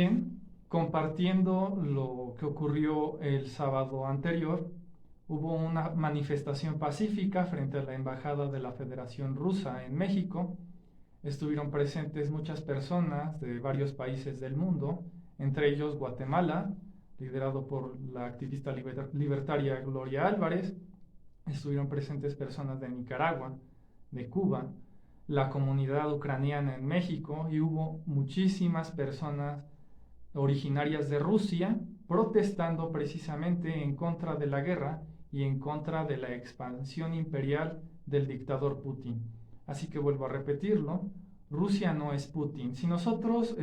bien, compartiendo lo que ocurrió el sábado anterior, hubo una manifestación pacífica frente a la Embajada de la Federación Rusa en México. Estuvieron presentes muchas personas de varios países del mundo, entre ellos Guatemala, liderado por la activista libertaria Gloria Álvarez. Estuvieron presentes personas de Nicaragua, de Cuba, la comunidad ucraniana en México, y hubo muchísimas personas originarias de Rusia protestando precisamente en contra de la guerra y en contra de la expansión imperial del dictador Putin. Así que vuelvo a repetirlo, Rusia no es Putin. Si nosotros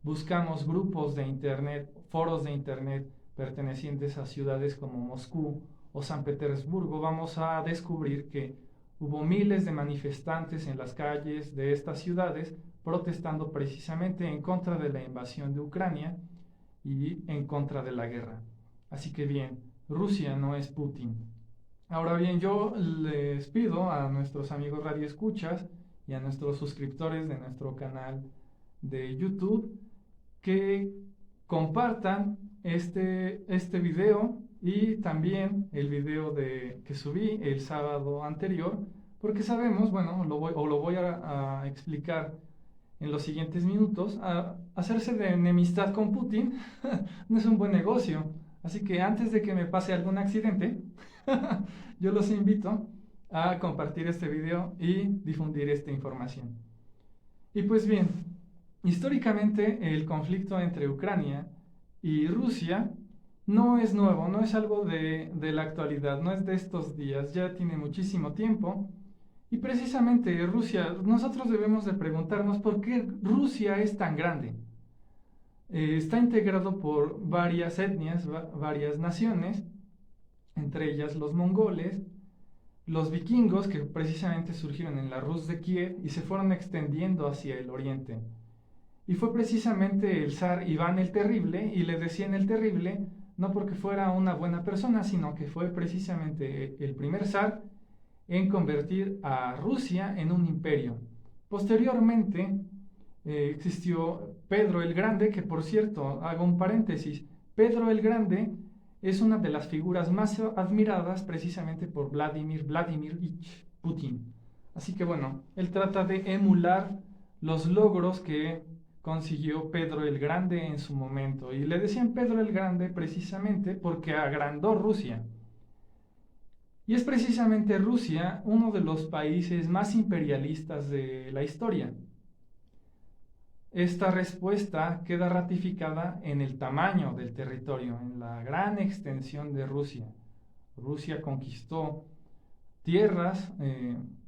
buscamos grupos de internet, foros de internet pertenecientes a ciudades como Moscú o San Petersburgo, vamos a descubrir que hubo miles de manifestantes en las calles de estas ciudades protestando precisamente en contra de la invasión de Ucrania y en contra de la guerra. Así que bien, Rusia no es Putin. Ahora bien, yo les pido a nuestros amigos radioescuchas y a nuestros suscriptores de nuestro canal de YouTube que compartan este video y también el video que subí el sábado anterior, porque sabemos, bueno, lo voy a explicar en los siguientes minutos, hacerse de enemistad con Putin no es un buen negocio. Así que antes de que me pase algún accidente, yo los invito a compartir este video y difundir esta información. Y pues bien, históricamente el conflicto entre Ucrania y Rusia no es nuevo, no es algo de la actualidad, no es de estos días, ya tiene muchísimo tiempo. Y precisamente Rusia, nosotros debemos de preguntarnos por qué Rusia es tan grande. Está integrado por varias etnias, varias naciones, entre ellas los mongoles, los vikingos, que precisamente surgieron en la Rus de Kiev y se fueron extendiendo hacia el oriente. Y fue precisamente el zar Iván el Terrible, y le decían el Terrible no porque fuera una buena persona, sino que fue precisamente el primer zar en convertir a Rusia en un imperio. Posteriormente existió Pedro el Grande, que por cierto, hago un paréntesis, Pedro el Grande es una de las figuras más admiradas precisamente por Vladimir Vladimirovich Putin. Así que bueno, él trata de emular los logros que consiguió Pedro el Grande en su momento. Y le decían Pedro el Grande precisamente porque agrandó Rusia. Y es precisamente Rusia uno de los países más imperialistas de la historia. Esta respuesta queda ratificada en el tamaño del territorio, en la gran extensión de Rusia. Rusia conquistó tierras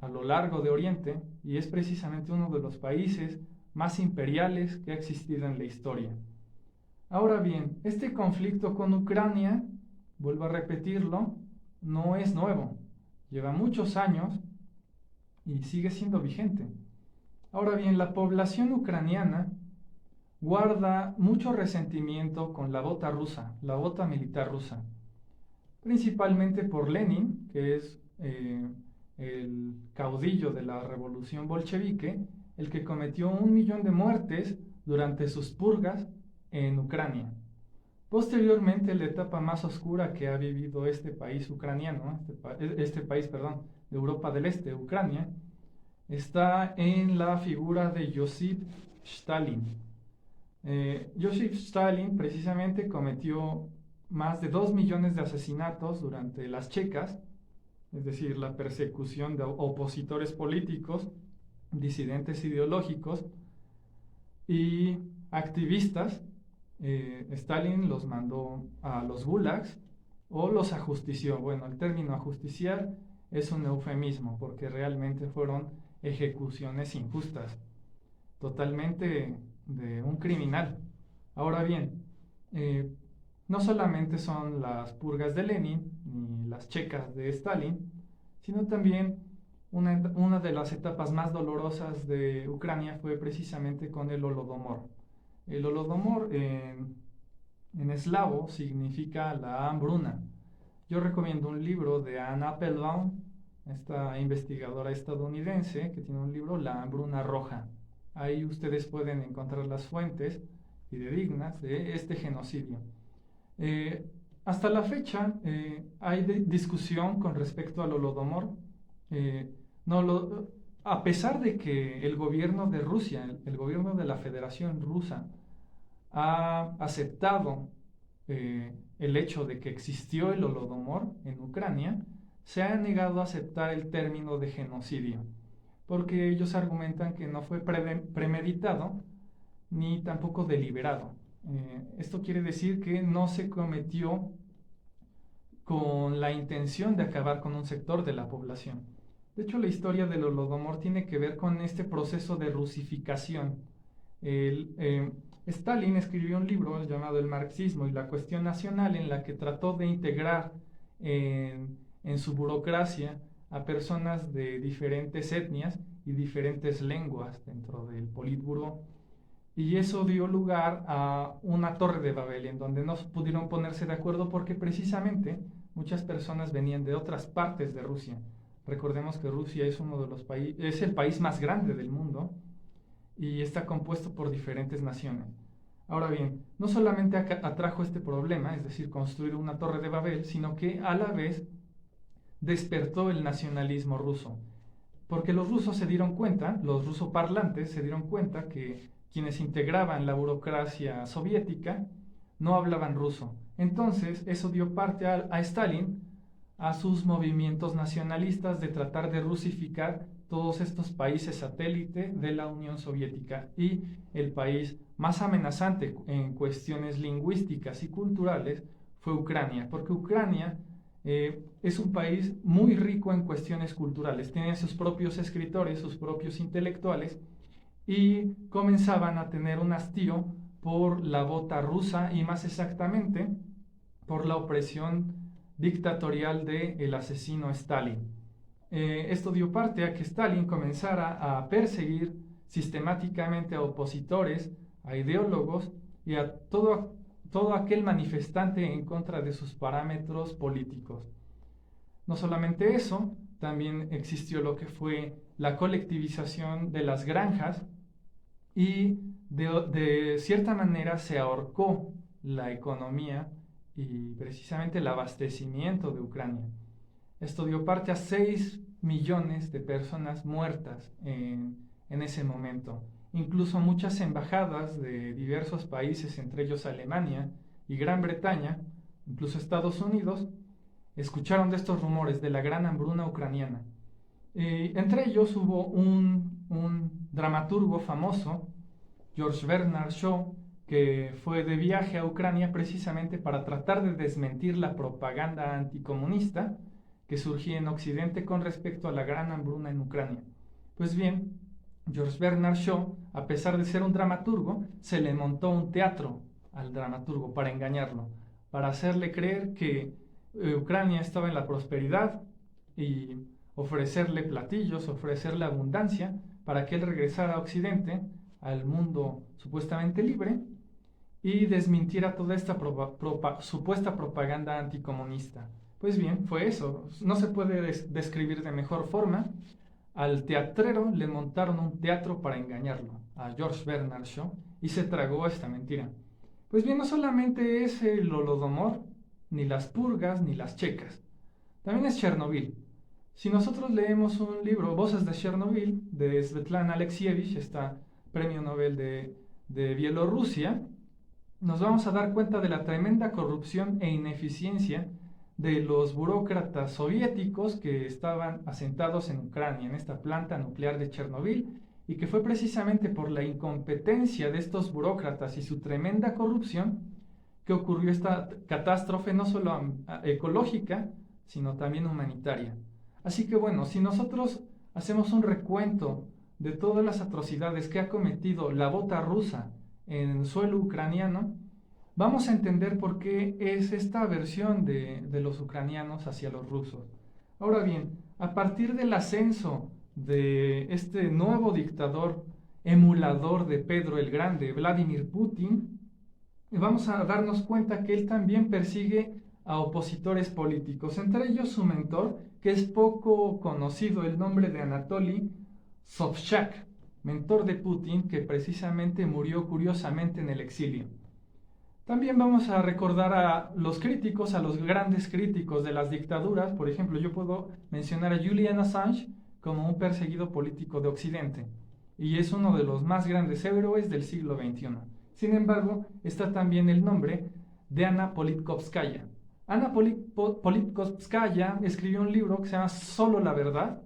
a lo largo de Oriente y es precisamente uno de los países más imperiales que ha existido en la historia. Ahora bien, este conflicto con Ucrania, vuelvo a repetirlo, no es nuevo. Lleva muchos años y sigue siendo vigente. Ahora bien, la población ucraniana guarda mucho resentimiento con la bota rusa, la bota militar rusa, principalmente por Lenin, que es el caudillo de la revolución bolchevique, el que cometió 1 millón de muertes durante sus purgas en Ucrania. Posteriormente, la etapa más oscura que ha vivido este país ucraniano, este país, perdón, de Europa del Este, Ucrania, está en la figura de Josip Stalin. Josip Stalin precisamente cometió más de 2 millones de asesinatos durante las checas, es decir, la persecución de opositores políticos, disidentes ideológicos y activistas. Stalin los mandó a los gulags o los ajustició. Bueno, el término ajusticiar es un eufemismo porque realmente fueron ejecuciones injustas, totalmente de un criminal. Ahora bien, no solamente son las purgas de Lenin ni las checas de Stalin, sino también una de las etapas más dolorosas de Ucrania fue precisamente con el Holodomor. El Holodomor en eslavo significa la hambruna. Yo recomiendo un libro de Anne Applebaum, esta investigadora estadounidense que tiene un libro, La hambruna roja. Ahí ustedes pueden encontrar las fuentes fidedignas de este genocidio. Hasta la fecha hay discusión con respecto al Holodomor. No lo, a pesar de que el gobierno de Rusia, el gobierno de la Federación Rusa, ha aceptado el hecho de que existió el Holodomor en Ucrania, se ha negado a aceptar el término de genocidio, porque ellos argumentan que no fue premeditado ni tampoco deliberado. Esto quiere decir que no se cometió con la intención de acabar con un sector de la población. De hecho, la historia del Holodomor tiene que ver con este proceso de rusificación. Stalin escribió un libro llamado El marxismo y la cuestión nacional, en la que trató de integrar en su burocracia a personas de diferentes etnias y diferentes lenguas dentro del Politburó. Y eso dio lugar a una torre de Babel, en donde no pudieron ponerse de acuerdo porque precisamente muchas personas venían de otras partes de Rusia. Recordemos que Rusia es uno de los países, es el país más grande del mundo y está compuesto por diferentes naciones. Ahora bien, no solamente atrajo este problema, es decir, construir una torre de Babel, sino que a la vez despertó el nacionalismo ruso. Porque los rusos se dieron cuenta, los rusoparlantes se dieron cuenta que quienes integraban la burocracia soviética no hablaban ruso. Entonces, eso dio parte a Stalin a sus movimientos nacionalistas de tratar de rusificar todos estos países satélite de la Unión Soviética, y el país más amenazante en cuestiones lingüísticas y culturales fue Ucrania, porque Ucrania es un país muy rico en cuestiones culturales, tiene sus propios escritores, sus propios intelectuales, y comenzaban a tener un hastío por la bota rusa y más exactamente por la opresión dictatorial del asesino Stalin. Esto dio parte a que Stalin comenzara a perseguir sistemáticamente a opositores, a ideólogos y a todo aquel manifestante en contra de sus parámetros políticos. No solamente eso, también existió lo que fue la colectivización de las granjas y de cierta manera se ahorcó la economía y precisamente el abastecimiento de Ucrania. Esto dio parte a 6 millones de personas muertas en ese momento. Incluso muchas embajadas de diversos países, entre ellos Alemania y Gran Bretaña, incluso Estados Unidos, escucharon de estos rumores de la gran hambruna ucraniana. Entre ellos hubo un dramaturgo famoso, George Bernard Shaw, que fue de viaje a Ucrania precisamente para tratar de desmentir la propaganda anticomunista que surgía en Occidente con respecto a la gran hambruna en Ucrania. Pues bien, George Bernard Shaw, a pesar de ser un dramaturgo, se le montó un teatro al dramaturgo para engañarlo, para hacerle creer que Ucrania estaba en la prosperidad y ofrecerle platillos, ofrecerle abundancia para que él regresara a Occidente, al mundo supuestamente libre, y desmintiera toda esta supuesta propaganda anticomunista. Pues bien, fue eso. No se puede describir de mejor forma. Al teatrero le montaron un teatro para engañarlo, a George Bernard Shaw, y se tragó esta mentira. Pues bien, no solamente es el Holodomor, ni las purgas, ni las checas. También es Chernobyl. Si nosotros leemos un libro, Voces de Chernobyl, de Svetlana Alexievich, esta premio Nobel de Bielorrusia, nos vamos a dar cuenta de la tremenda corrupción e ineficiencia de los burócratas soviéticos que estaban asentados en Ucrania, en esta planta nuclear de Chernobyl, y que fue precisamente por la incompetencia de estos burócratas y su tremenda corrupción que ocurrió esta catástrofe no solo ecológica, sino también humanitaria. Así que bueno, si nosotros hacemos un recuento de todas las atrocidades que ha cometido la bota rusa en suelo ucraniano, vamos a entender por qué es esta aversión de los ucranianos hacia los rusos. Ahora bien, a partir del ascenso de este nuevo dictador emulador de Pedro el Grande, Vladimir Putin, vamos a darnos cuenta que él también persigue a opositores políticos, entre ellos su mentor, que es poco conocido, el nombre de Anatoly Sobchak. mentor de Putin, que precisamente murió curiosamente en el exilio. También vamos a recordar a los críticos, a los grandes críticos de las dictaduras. Por ejemplo, yo puedo mencionar a Julian Assange como un perseguido político de Occidente, y es uno de los más grandes héroes del siglo XXI. Sin embargo, está también el nombre de Anna Politkovskaya. Anna Politkovskaya escribió un libro que se llama Solo la Verdad,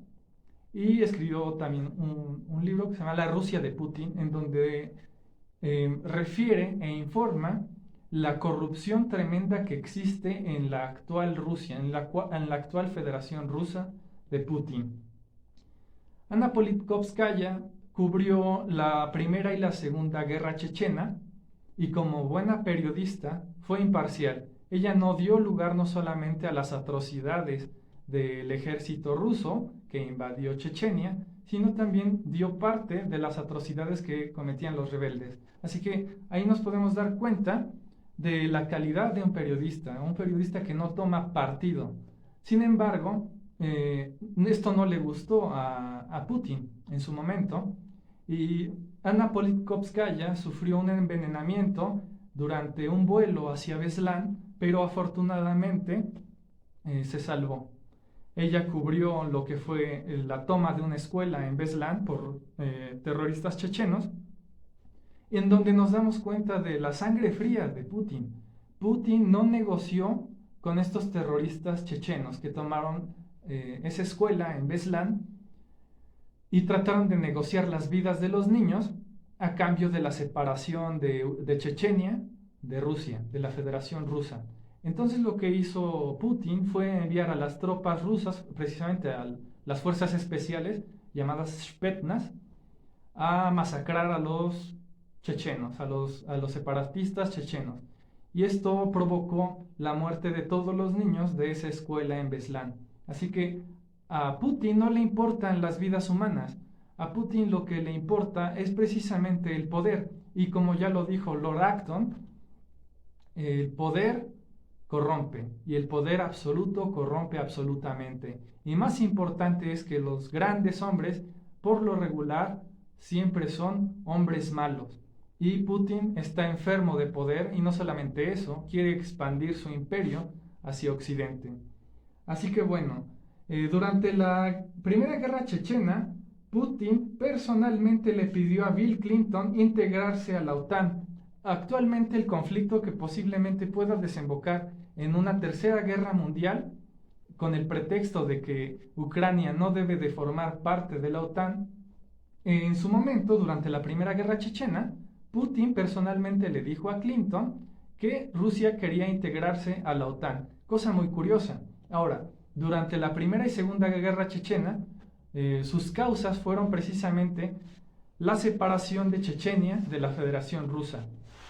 y escribió también un libro que se llama La Rusia de Putin, en donde refiere e informa la corrupción tremenda que existe en la actual Rusia, en la actual Federación Rusa de Putin. Anna Politkovskaya cubrió la Primera y la Segunda Guerra Chechena, y como buena periodista fue imparcial. Ella no dio lugar no solamente a las atrocidades del ejército ruso que invadió Chechenia, sino también dio parte de las atrocidades que cometían los rebeldes. Así que ahí nos podemos dar cuenta de la calidad de un periodista que no toma partido. Sin embargo, esto no le gustó a Putin en su momento, y Anna Politkovskaya sufrió un envenenamiento durante un vuelo hacia Beslan, pero afortunadamente se salvó. Ella cubrió lo que fue la toma de una escuela en Beslan por terroristas chechenos, en donde nos damos cuenta de la sangre fría de Putin. Putin no negoció con estos terroristas chechenos que tomaron esa escuela en Beslan y trataron de negociar las vidas de los niños a cambio de la separación de Chechenia de Rusia, de la Federación Rusa. Entonces lo que hizo Putin fue enviar a las tropas rusas, precisamente a las fuerzas especiales llamadas Spetsnaz, a masacrar a los chechenos, a los separatistas chechenos. Y esto provocó la muerte de todos los niños de esa escuela en Beslan. Así que a Putin no le importan las vidas humanas. A Putin lo que le importa es precisamente el poder. Y como ya lo dijo Lord Acton, el poder corrompe, y el poder absoluto corrompe absolutamente. Y más importante es que los grandes hombres, por lo regular, siempre son hombres malos. Y Putin está enfermo de poder, y no solamente eso, quiere expandir su imperio hacia Occidente. Así que bueno, durante la Primera Guerra Chechena, Putin personalmente le pidió a Bill Clinton integrarse a la OTAN. Actualmente el conflicto que posiblemente pueda desembocar en una tercera guerra mundial, con el pretexto de que Ucrania no debe de formar parte de la OTAN, en su momento, durante la Primera Guerra Chechena, Putin personalmente le dijo a Clinton que Rusia quería integrarse a la OTAN, cosa muy curiosa. Ahora, durante la Primera y Segunda Guerra Chechena, sus causas fueron precisamente la separación de Chechenia de la Federación Rusa.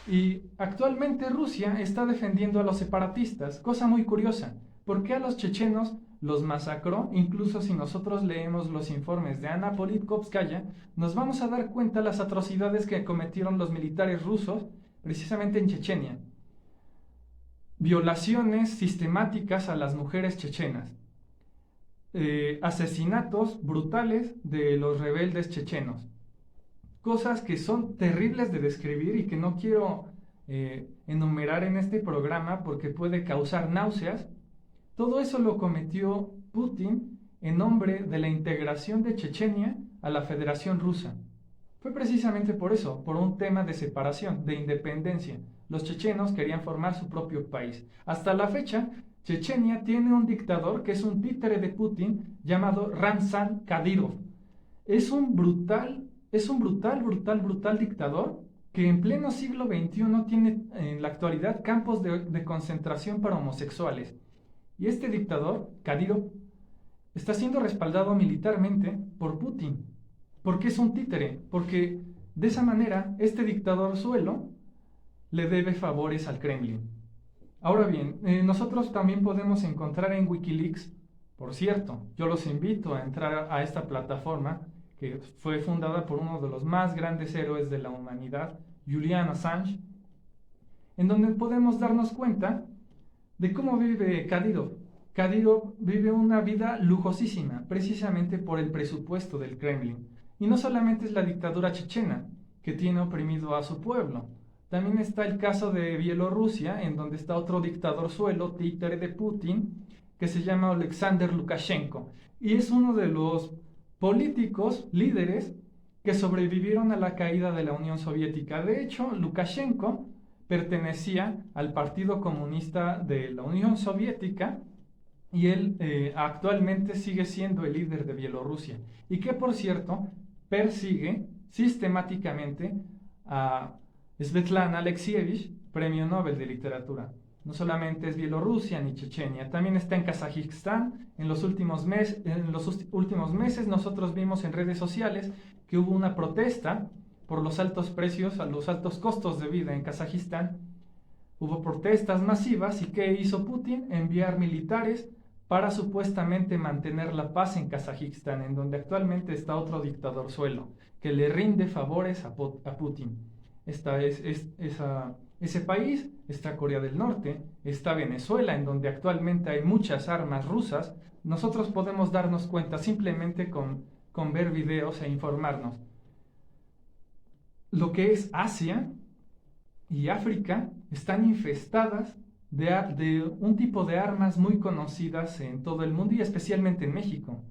Y actualmente Rusia está defendiendo a los separatistas, cosa muy curiosa. ¿Por qué a los chechenos los masacró? Incluso si nosotros leemos los informes de Anna Politkovskaya, nos vamos a dar cuenta de las atrocidades que cometieron los militares rusos precisamente en Chechenia. Violaciones sistemáticas a las mujeres chechenas. Asesinatos brutales de los rebeldes chechenos. Cosas que son terribles de describir y que no quiero enumerar en este programa porque puede causar náuseas. Todo eso lo cometió Putin en nombre de la integración de Chechenia a la Federación Rusa. Fue precisamente por eso, por un tema de separación, de independencia. Los chechenos querían formar su propio país. Hasta la fecha, Chechenia tiene un dictador que es un títere de Putin llamado Ramzan Kadyrov. Es un brutal dictador que en pleno siglo XXI tiene en la actualidad campos de concentración para homosexuales. Y este dictador, Kadyrov, está siendo respaldado militarmente por Putin. ¿Por qué es un títere? Porque de esa manera este dictador suelo le debe favores al Kremlin. Ahora bien, nosotros también podemos encontrar en Wikileaks, por cierto, yo los invito a entrar a esta plataforma que fue fundada por uno de los más grandes héroes de la humanidad, Julian Assange, en donde podemos darnos cuenta de cómo vive Kadyrov. Kadyrov vive una vida lujosísima, precisamente por el presupuesto del Kremlin. Y no solamente es la dictadura chechena, que tiene oprimido a su pueblo. También está el caso de Bielorrusia, en donde está otro dictador suelo, títere de Putin, que se llama Alexander Lukashenko. Y es uno de los políticos, líderes, que sobrevivieron a la caída de la Unión Soviética. De hecho, Lukashenko pertenecía al Partido Comunista de la Unión Soviética y él actualmente sigue siendo el líder de Bielorrusia. Y que, por cierto, persigue sistemáticamente a Svetlana Alexievich, Premio Nobel de Literatura. No solamente es Bielorrusia ni Chechenia, también está en Kazajistán. En los últimos meses nosotros vimos en redes sociales que hubo una protesta por los altos precios, los altos costos de vida en Kazajistán. Hubo protestas masivas y ¿qué hizo Putin? Enviar militares para supuestamente mantener la paz en Kazajistán, en donde actualmente está otro dictador suelo, que le rinde favores a Putin. Ese país está Corea del Norte, está Venezuela, en donde actualmente hay muchas armas rusas. Nosotros podemos darnos cuenta simplemente con ver videos e informarnos. Lo que es Asia y África están infestadas de un tipo de armas muy conocidas en todo el mundo y especialmente en México,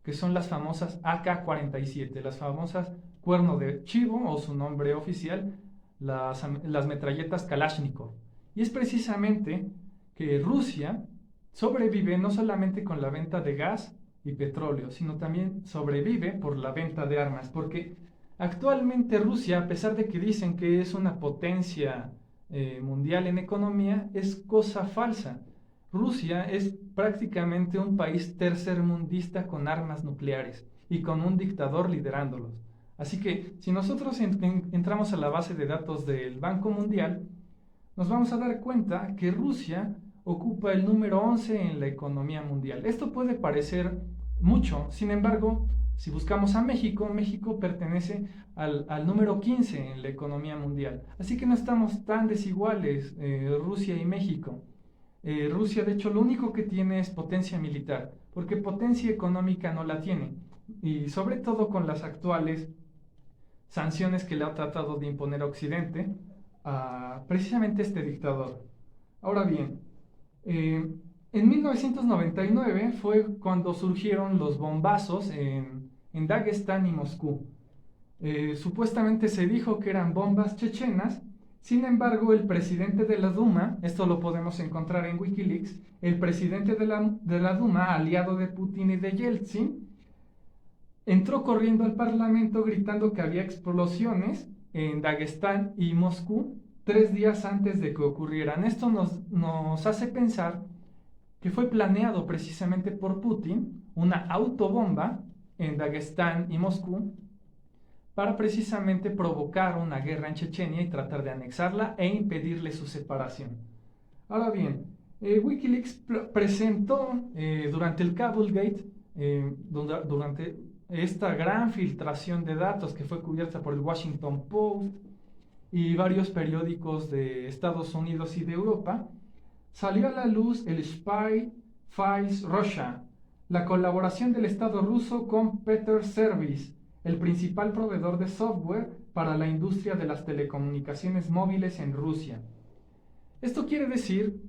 que son las famosas AK-47, las famosas cuerno de chivo o su nombre oficial, las metralletas Kalashnikov. Y es precisamente que Rusia sobrevive no solamente con la venta de gas y petróleo, sino también sobrevive por la venta de armas, porque actualmente Rusia, a pesar de que dicen que es una potencia mundial en economía, es cosa falsa. Rusia es prácticamente un país tercermundista con armas nucleares y con un dictador liderándolos. Así que si nosotros entramos a la base de datos del Banco Mundial, nos vamos a dar cuenta que Rusia ocupa el número 11 en la economía mundial. Esto puede parecer mucho, sin embargo, si buscamos a México, México pertenece al número 15 en la economía mundial. Así que no estamos tan desiguales, Rusia y México. Rusia, de hecho, lo único que tiene es potencia militar, porque potencia económica no la tiene. Y sobre todo con las actuales sanciones que le ha tratado de imponer Occidente a precisamente este dictador. Ahora bien, en 1999 fue cuando surgieron los bombazos en Dagestán y Moscú. Supuestamente se dijo que eran bombas chechenas. Sin embargo, el presidente de la Duma, esto lo podemos encontrar en Wikileaks, el presidente de la Duma, aliado de Putin y de Yeltsin, entró corriendo al parlamento gritando que había explosiones en Dagestán y Moscú 3 días antes de que ocurrieran. Esto nos hace pensar que fue planeado precisamente por Putin una autobomba en Dagestán y Moscú para precisamente provocar una guerra en Chechenia y tratar de anexarla e impedirle su separación. Ahora bien, Wikileaks presentó durante el Cablegate, durante esta gran filtración de datos que fue cubierta por el Washington Post y varios periódicos de Estados Unidos y de Europa, salió a la luz el Spy Files Russia, la colaboración del Estado ruso con Peter Service, el principal proveedor de software para la industria de las telecomunicaciones móviles en Rusia. Esto quiere decir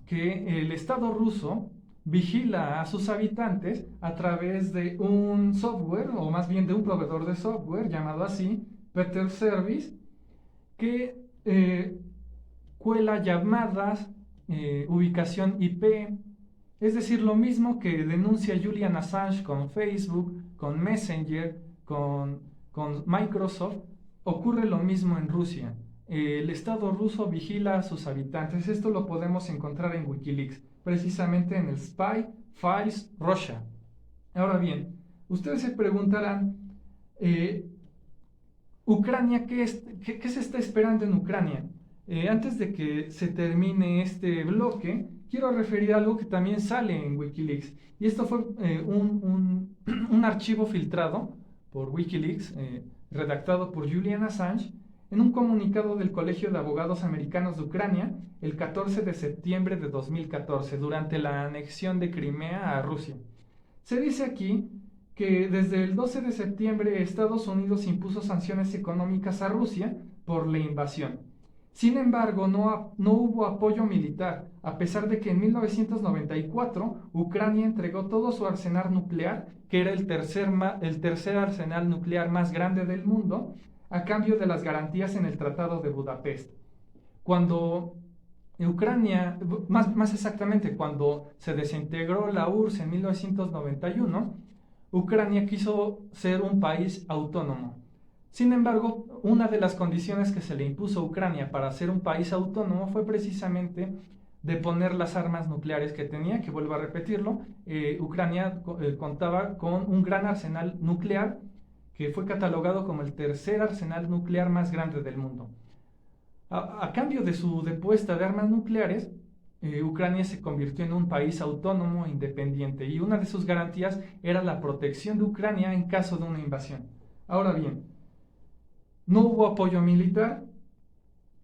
que el Estado ruso vigila a sus habitantes a través de un software, o más bien de un proveedor de software llamado así, Peter Service, que cuela llamadas, ubicación IP, es decir, lo mismo que denuncia Julian Assange con Facebook, con Messenger, con Microsoft, ocurre lo mismo en Rusia. El Estado ruso vigila a sus habitantes. Esto lo podemos encontrar en Wikileaks, precisamente en el Spy Files Russia. Ahora bien, ustedes se preguntarán, Ucrania, ¿qué se está esperando en Ucrania? Antes de que se termine este bloque, quiero referir a algo que también sale en Wikileaks. Y esto fue un archivo filtrado por Wikileaks, redactado por Julian Assange, en un comunicado del Colegio de Abogados Americanos de Ucrania el 14 de septiembre de 2014, durante la anexión de Crimea a Rusia. Se dice aquí que desde el 12 de septiembre Estados Unidos impuso sanciones económicas a Rusia por la invasión. Sin embargo, no hubo apoyo militar, a pesar de que en 1994 Ucrania entregó todo su arsenal nuclear, que era el tercer arsenal nuclear más grande del mundo, a cambio de las garantías en el Tratado de Budapest. Cuando Ucrania, más exactamente, cuando se desintegró la URSS en 1991, Ucrania quiso ser un país autónomo. Sin embargo, una de las condiciones que se le impuso a Ucrania para ser un país autónomo fue precisamente de poner las armas nucleares que tenía, que vuelvo a repetirlo, Ucrania contaba con un gran arsenal nuclear que fue catalogado como el tercer arsenal nuclear más grande del mundo. A cambio de su depuesta de armas nucleares, Ucrania se convirtió en un país autónomo e independiente y una de sus garantías era la protección de Ucrania en caso de una invasión. Ahora bien, no hubo apoyo militar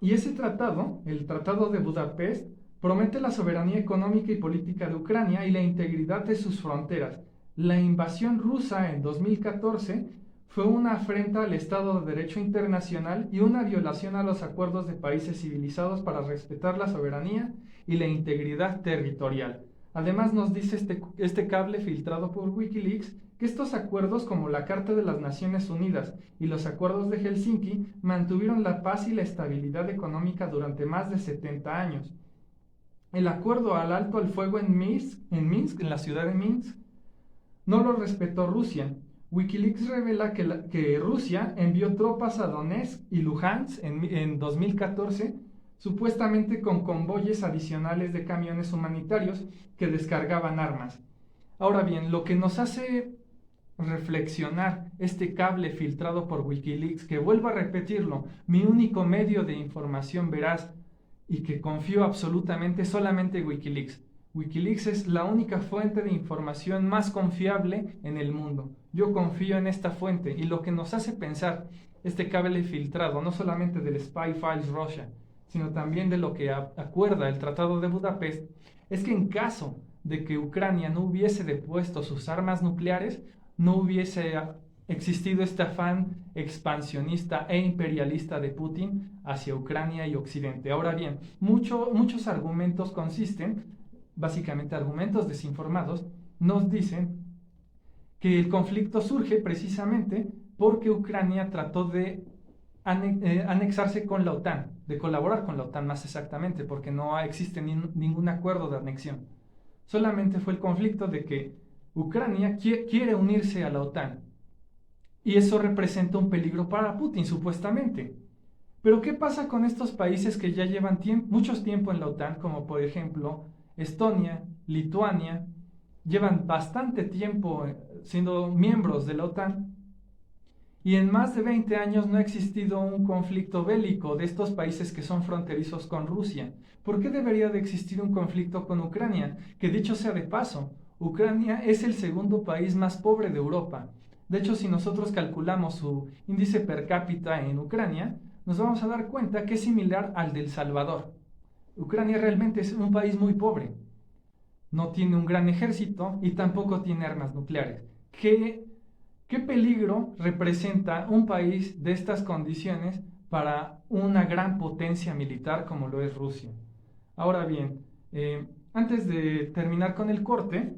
y ese tratado, el Tratado de Budapest, promete la soberanía económica y política de Ucrania y la integridad de sus fronteras. La invasión rusa en 2014 fue una afrenta al Estado de Derecho internacional y una violación a los acuerdos de países civilizados para respetar la soberanía y la integridad territorial. Además nos dice este cable filtrado por Wikileaks que estos acuerdos, como la Carta de las Naciones Unidas y los acuerdos de Helsinki, mantuvieron la paz y la estabilidad económica durante más de 70 años. El acuerdo al alto al fuego en Minsk, en la ciudad de Minsk, no lo respetó Rusia. Wikileaks revela que Rusia envió tropas a Donetsk y Luhansk en 2014, supuestamente con convoyes adicionales de camiones humanitarios que descargaban armas. Ahora bien, lo que nos hace reflexionar este cable filtrado por Wikileaks, que vuelvo a repetirlo, mi único medio de información veraz y que confío absolutamente solamente en Wikileaks. Wikileaks es la única fuente de información más confiable en el mundo. Yo confío en esta fuente y lo que nos hace pensar este cable filtrado, no solamente del Spy Files Russia, sino también de lo que acuerda el Tratado de Budapest, es que en caso de que Ucrania no hubiese depuesto sus armas nucleares, no hubiese existido este afán expansionista e imperialista de Putin hacia Ucrania y Occidente. Ahora bien, muchos argumentos básicamente argumentos desinformados, nos dicen que el conflicto surge precisamente porque Ucrania trató de anexarse con la OTAN, de colaborar con la OTAN más exactamente, porque no existe ningún acuerdo de anexión. Solamente fue el conflicto de que Ucrania quiere unirse a la OTAN y eso representa un peligro para Putin, supuestamente. Pero ¿qué pasa con estos países que ya llevan mucho tiempo en la OTAN, como por ejemplo Estonia, Lituania, llevan bastante tiempo siendo miembros de la OTAN y en más de 20 años no ha existido un conflicto bélico de estos países que son fronterizos con Rusia? ¿Por qué debería de existir un conflicto con Ucrania? Que dicho sea de paso, Ucrania es el segundo país más pobre de Europa. De hecho, si nosotros calculamos su índice per cápita en Ucrania, nos vamos a dar cuenta que es similar al de El Salvador. Ucrania realmente es un país muy pobre. No tiene un gran ejército y tampoco tiene armas nucleares. ¿Qué peligro representa un país de estas condiciones para una gran potencia militar como lo es Rusia? Ahora bien, antes de terminar con el corte,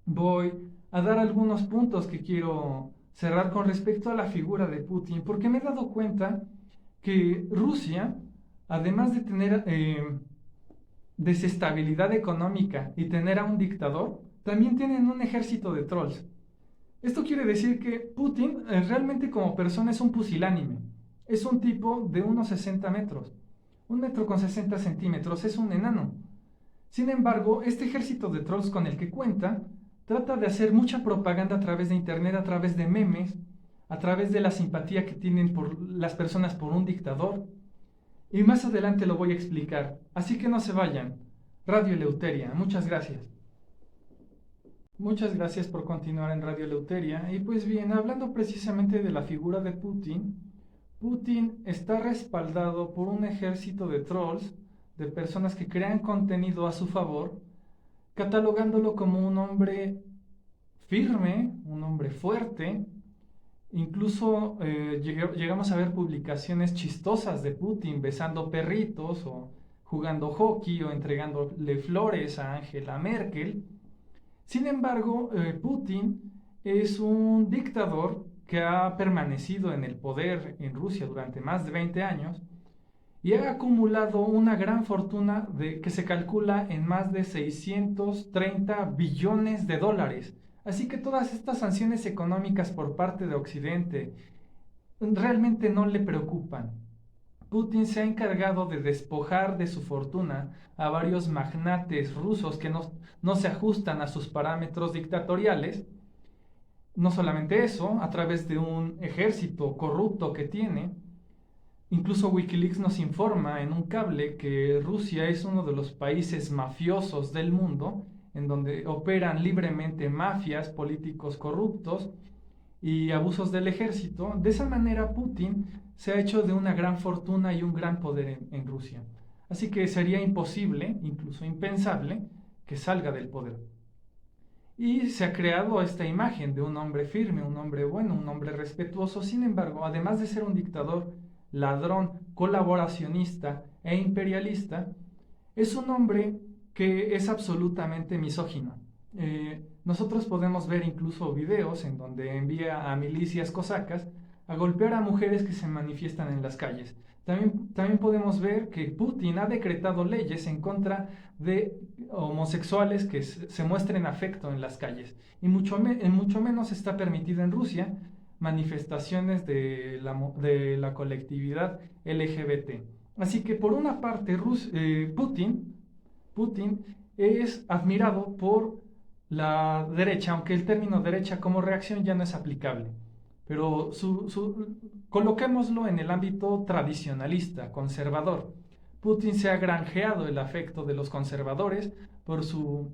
voy a dar algunos puntos que quiero cerrar con respecto a la figura de Putin, porque me he dado cuenta que Rusia, además de tener desestabilidad económica y tener a un dictador, también tienen un ejército de trolls. Esto quiere decir que Putin realmente como persona es un pusilánime. Es un tipo de unos 60 metros. 1 metro con 60 centímetros, es un enano. Sin embargo, este ejército de trolls con el que cuenta trata de hacer mucha propaganda a través de internet, a través de memes, a través de la simpatía que tienen por las personas por un dictador. Y más adelante lo voy a explicar, así que no se vayan. Radio Eleuteria, muchas gracias. Muchas gracias por continuar en Radio Eleuteria. Y pues bien, hablando precisamente de la figura de Putin, Putin está respaldado por un ejército de trolls, de personas que crean contenido a su favor, catalogándolo como un hombre firme, un hombre fuerte. Incluso llegamos a ver publicaciones chistosas de Putin besando perritos o jugando hockey o entregándole flores a Angela Merkel. Sin embargo, Putin es un dictador que ha permanecido en el poder en Rusia durante más de 20 años y ha acumulado una gran fortuna que se calcula en más de 630 billones de dólares. Así que todas estas sanciones económicas por parte de Occidente realmente no le preocupan. Putin se ha encargado de despojar de su fortuna a varios magnates rusos que no se ajustan a sus parámetros dictatoriales. No solamente eso, a través de un ejército corrupto que tiene. Incluso Wikileaks nos informa en un cable que Rusia es uno de los países mafiosos del mundo, en donde operan libremente mafias, políticos corruptos y abusos del ejército. De esa manera Putin se ha hecho de una gran fortuna y un gran poder en Rusia. Así que sería imposible, incluso impensable, que salga del poder. Y se ha creado esta imagen de un hombre firme, un hombre bueno, un hombre respetuoso. Sin embargo, además de ser un dictador, ladrón, colaboracionista e imperialista, es un hombre que es absolutamente misógino. Nosotros podemos ver incluso videos en donde envía a milicias cosacas a golpear a mujeres que se manifiestan en las calles. También podemos ver que Putin ha decretado leyes en contra de homosexuales que se muestren afecto en las calles. Y mucho menos está permitido en Rusia manifestaciones de la colectividad LGBT. Así que por una parte Putin es admirado por la derecha, aunque el término derecha como reacción ya no es aplicable. Pero coloquémoslo en el ámbito tradicionalista, conservador. Putin se ha granjeado el afecto de los conservadores por su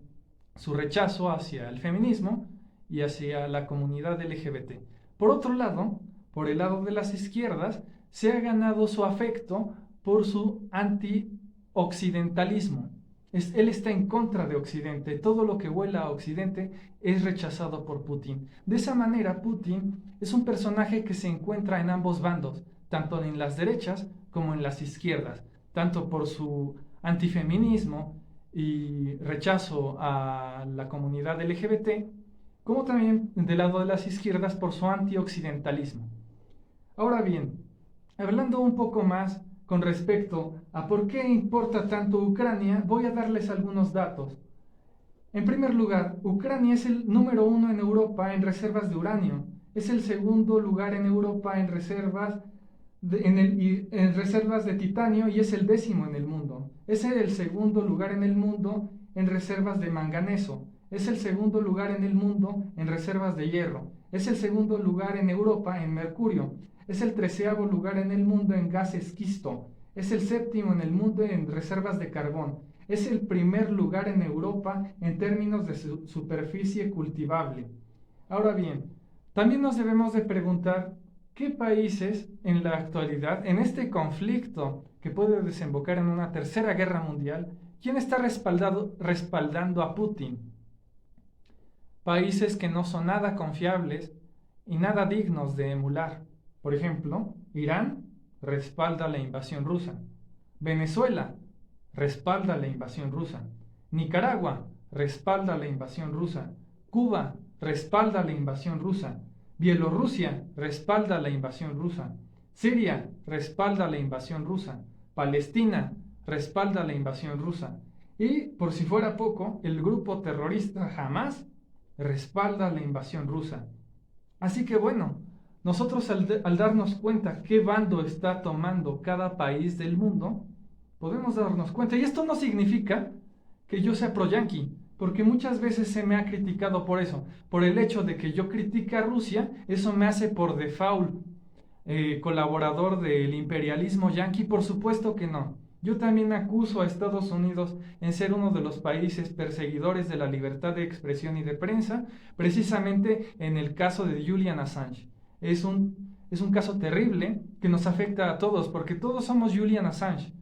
rechazo hacia el feminismo y hacia la comunidad LGBT. Por otro lado, por el lado de las izquierdas, se ha ganado su afecto por su anti-occidentalismo. Él está en contra de Occidente. Todo lo que huela a Occidente es rechazado por Putin. De esa manera, Putin es un personaje que se encuentra en ambos bandos, tanto en las derechas como en las izquierdas, tanto por su antifeminismo y rechazo a la comunidad LGBT, como también del lado de las izquierdas por su antioccidentalismo. Ahora bien, hablando un poco más con respecto a por qué importa tanto Ucrania, voy a darles algunos datos. En primer lugar, Ucrania es el número 1 en Europa en reservas de uranio. Es el segundo lugar en Europa en reservas en reservas de titanio y es el 10º en el mundo. Es el segundo lugar en el mundo en reservas de manganeso. Es el segundo lugar en el mundo en reservas de hierro. Es el segundo lugar en Europa en mercurio. Es el 13º lugar en el mundo en gas esquisto. Es el 7º en el mundo en reservas de carbón. Es el primer lugar en Europa en términos de superficie cultivable. Ahora bien, también nos debemos de preguntar qué países en la actualidad, en este conflicto que puede desembocar en una tercera guerra mundial, ¿quién está respaldando a Putin? Países que no son nada confiables y nada dignos de emular. Por ejemplo, Irán respalda la invasión rusa. Venezuela respalda la invasión rusa. Nicaragua respalda la invasión rusa. Cuba respalda la invasión rusa. Bielorrusia respalda la invasión rusa. Siria respalda la invasión rusa. Palestina respalda la invasión rusa. Y, por si fuera poco, el grupo terrorista Hamas respalda la invasión rusa. Así que bueno, nosotros al darnos cuenta qué bando está tomando cada país del mundo, podemos darnos cuenta. Y esto no significa que yo sea pro-yanqui, porque muchas veces se me ha criticado por eso. Por el hecho de que yo critique a Rusia, eso me hace por default colaborador del imperialismo yanqui. Por supuesto que no. Yo también acuso a Estados Unidos en ser uno de los países perseguidores de la libertad de expresión y de prensa, precisamente en el caso de Julian Assange. Es un caso terrible que nos afecta a todos, porque todos somos Julian Assange.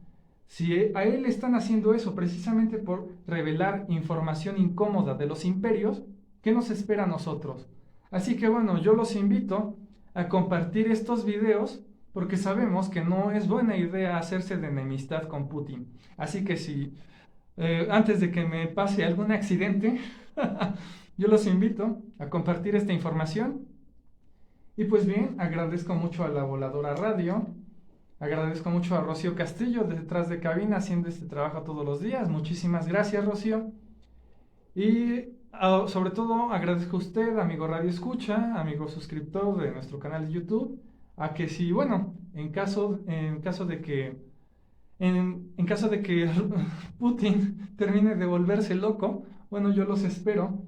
Si a él están haciendo eso precisamente por revelar información incómoda de los imperios, ¿qué nos espera a nosotros? Así que bueno, yo los invito a compartir estos videos porque sabemos que no es buena idea hacerse de enemistad con Putin. Así que si antes de que me pase algún accidente, yo los invito a compartir esta información. Y pues bien, agradezco mucho a la Voladora Radio, agradezco mucho a Rocío Castillo detrás de cabina haciendo este trabajo todos los días. Muchísimas gracias, Rocío. Y sobre todo agradezco a usted, amigo Radio Escucha, amigo suscriptor de nuestro canal de YouTube, a que si, bueno, en caso de que Putin termine de volverse loco, bueno, yo los espero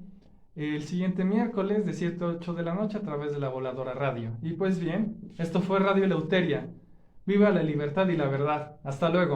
el siguiente miércoles de 7 a 8 de la noche a través de la Voladora Radio. Y pues bien, esto fue Radio Eleuteria. Viva la libertad y la verdad. Hasta luego.